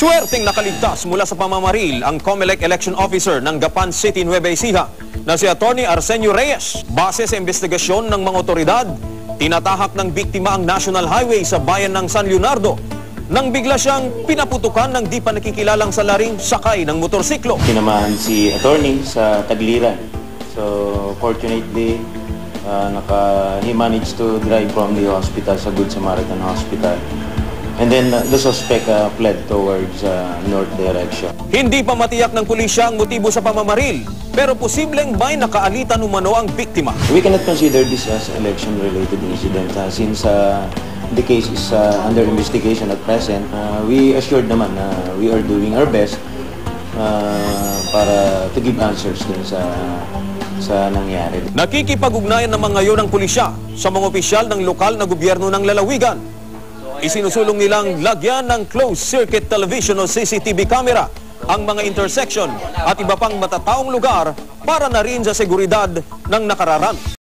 Swerteng nakaligtas mula sa pamamaril ang COMELEC election officer ng Gapan City, Nueva Ecija na si Attorney Arsenio Reyes. Base sa investigasyon ng mga otoridad, tinatahak ng biktima ang National Highway sa bayan ng San Leonardo nang bigla siyang pinaputukan ng di pa nakikilalang salaring sakay ng motorsiklo. Tinamahan si Attorney sa Tagliran. So fortunately, he managed to drive from the hospital sa Good Samaritan Hospital. And then the suspect fled towards north direction. Hindi pa matiyak ng pulisya ang motibo sa pamamaril, pero posibleng may nakaalitan umano ang biktima. We cannot consider this as election-related incident since the case is under investigation at present. We assured naman na we are doing our best para to give answers dun sa nangyari. Nakikipag-ugnayan naman ngayon ng pulisya sa mga opisyal ng lokal na gobyerno ng lalawigan. Isinusulong nilang lagyan ng closed-circuit television o CCTV camera ang mga intersection at iba pang matataong lugar para na rin sa seguridad ng nakararami.